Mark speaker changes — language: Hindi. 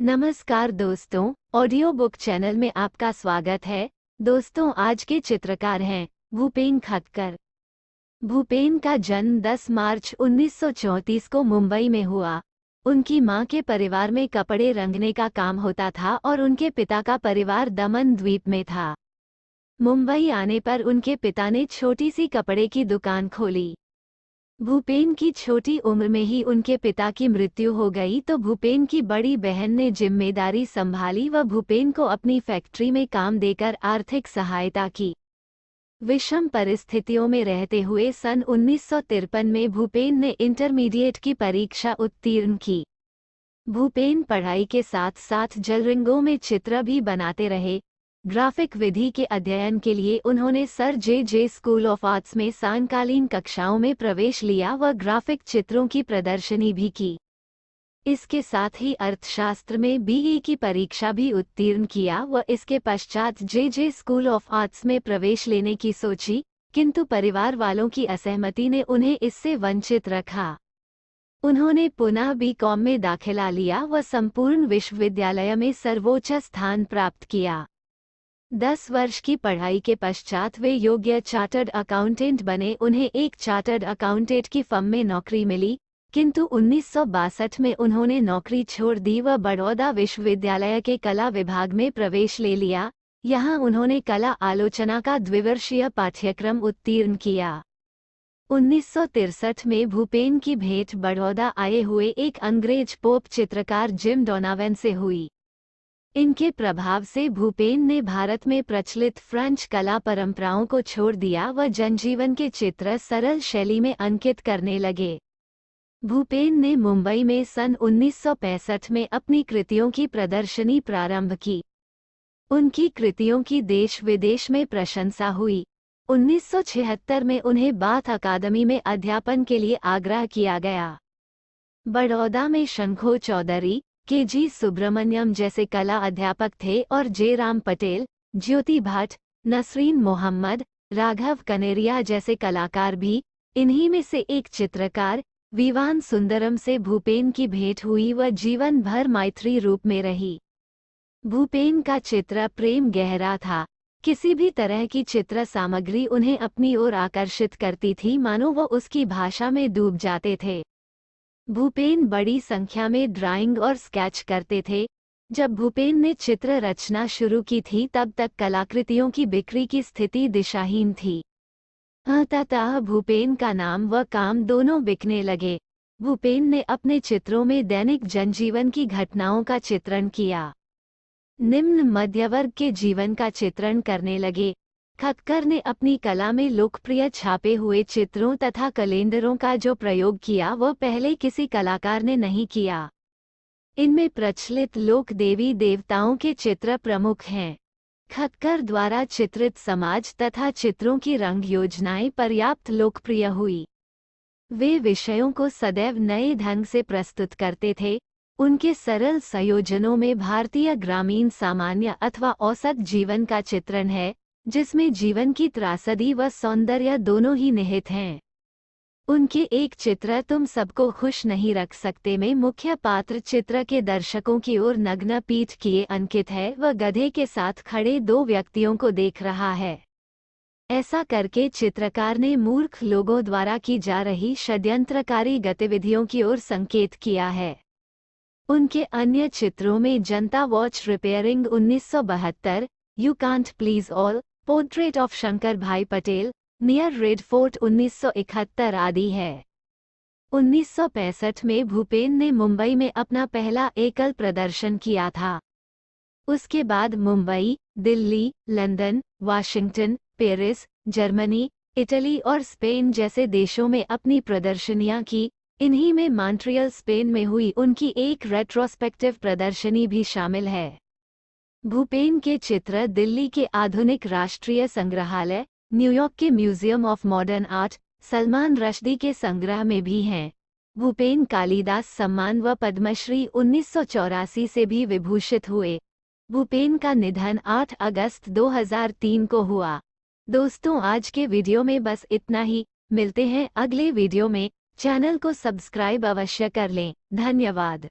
Speaker 1: नमस्कार दोस्तों, ऑडियो बुक चैनल में आपका स्वागत है। दोस्तों, आज के चित्रकार हैं भूपेन खक्कर। भूपेन का जन्म 10 मार्च 1934 को मुंबई में हुआ। उनकी मां के परिवार में कपड़े रंगने का काम होता था और उनके पिता का परिवार दमन द्वीप में था। मुंबई आने पर उनके पिता ने छोटी सी कपड़े की दुकान खोली। भूपेन की छोटी उम्र में ही उनके पिता की मृत्यु हो गई तो भूपेन की बड़ी बहन ने जिम्मेदारी संभाली व भूपेन को अपनी फैक्ट्री में काम देकर आर्थिक सहायता की। विषम परिस्थितियों में रहते हुए सन 1953 में भूपेन ने इंटरमीडिएट की परीक्षा उत्तीर्ण की। भूपेन पढ़ाई के साथ साथ जलरंगों में चित्र भी बनाते रहे। ग्राफिक विधि के अध्ययन के लिए उन्होंने sir J school of arts में सायंकालीन कक्षाओं में प्रवेश लिया व ग्राफिक चित्रों की प्रदर्शनी भी की। इसके साथ ही अर्थशास्त्र में बीए की परीक्षा भी उत्तीर्ण किया व इसके पश्चात जे स्कूल ऑफ आर्ट्स में प्रवेश लेने की सोची, किंतु परिवार वालों की असहमति ने उन्हें इससे वंचित रखा। उन्होंने पुनः बीकॉम में दाखिला लिया व संपूर्ण विश्वविद्यालय में सर्वोच्च स्थान प्राप्त किया। 10 वर्ष की पढ़ाई के पश्चात वे योग्य चार्टर्ड अकाउंटेंट बने। उन्हें एक चार्टर्ड अकाउंटेंट की फर्म में नौकरी मिली, किंतु 1962 में उन्होंने नौकरी छोड़ दी व बड़ौदा विश्वविद्यालय के कला विभाग में प्रवेश ले लिया। यहाँ उन्होंने कला आलोचना का द्विवर्षीय पाठ्यक्रम उत्तीर्ण किया। 1963 में भूपेन की भेंट बड़ौदा आए हुए एक अंग्रेज पोप चित्रकार जिम डोनावेन से हुई। इनके प्रभाव से भूपेन ने भारत में प्रचलित फ्रेंच कला परंपराओं को छोड़ दिया व जनजीवन के चित्र सरल शैली में अंकित करने लगे। भूपेन ने मुंबई में सन 1965 में अपनी कृतियों की प्रदर्शनी प्रारंभ की। उनकी कृतियों की देश विदेश में प्रशंसा हुई। 1976 में उन्हें बाथ अकादमी में अध्यापन के लिए आग्रह किया गया। बड़ौदा में शंखो चौधरी, के.जी. सुब्रमण्यम जैसे कला अध्यापक थे और जे. राम पटेल, ज्योति भट्ट, नसरीन मोहम्मद, राघव कनेरिया जैसे कलाकार भी। इन्हीं में से एक चित्रकार विवान सुंदरम से भूपेन की भेंट हुई व जीवन भर मैत्री रूप में रही। भूपेन का चित्र प्रेम गहरा था। किसी भी तरह की चित्र सामग्री उन्हें अपनी ओर आकर्षित करती थी, मानो वो उसकी भाषा में डूब जाते थे। भूपेन बड़ी संख्या में ड्राइंग और स्केच करते थे। जब भूपेन ने चित्र रचना शुरू की थी तब तक कलाकृतियों की बिक्री की स्थिति दिशाहीन थी। अंततः भूपेन का नाम व काम दोनों बिकने लगे। भूपेन ने अपने चित्रों में दैनिक जनजीवन की घटनाओं का चित्रण किया। निम्न मध्यवर्ग के जीवन का चित्रण करने लगे। खक्कर ने अपनी कला में लोकप्रिय छापे हुए चित्रों तथा कैलेंडरों का जो प्रयोग किया वह पहले किसी कलाकार ने नहीं किया। इनमें प्रचलित लोक देवी देवताओं के चित्र प्रमुख हैं। खक्कर द्वारा चित्रित समाज तथा चित्रों की रंग योजनाएं पर्याप्त लोकप्रिय हुई। वे विषयों को सदैव नए ढंग से प्रस्तुत करते थे। उनके सरल संयोजनों में भारतीय ग्रामीण सामान्य अथवा औसत जीवन का चित्रण है, जिसमें जीवन की त्रासदी व सौंदर्य दोनों ही निहित हैं। उनके एक चित्र तुम सबको खुश नहीं रख सकते में मुख्य पात्र चित्र के दर्शकों की ओर नग्न पीठ किए अंकित है व गधे के साथ खड़े 2 व्यक्तियों को देख रहा है। ऐसा करके चित्रकार ने मूर्ख लोगों द्वारा की जा रही षड्यंत्रकारी गतिविधियों की ओर संकेत किया है। उनके अन्य चित्रों में जनता watch repairing 1972, you can't please all, portrait of Shankar भाई पटेल, नियर रेड फोर्ट 1971 आदि है। 1965 में भूपेन ने मुंबई में अपना पहला एकल प्रदर्शन किया था। उसके बाद Mumbai, Delhi, London, Washington, Paris, Germany, Italy और स्पेन जैसे देशों में अपनी प्रदर्शनियां की। इन्हीं में मॉन्ट्रियल स्पेन में हुई उनकी एक रेट्रोस्पेक्टिव प्रदर्शनी भी शामिल है। भूपेन के चित्र दिल्ली के आधुनिक राष्ट्रीय संग्रहालय, न्यूयॉर्क के museum of modern art, Salman Rushdie के संग्रह में भी हैं। भूपेन कालिदास सम्मान व पद्मश्री 1984 से भी विभूषित हुए। भूपेन का निधन 8 अगस्त 2003 को हुआ। दोस्तों, आज के वीडियो में बस इतना ही। मिलते हैं अगले वीडियो में। चैनल को सब्सक्राइब अवश्य कर लें। धन्यवाद।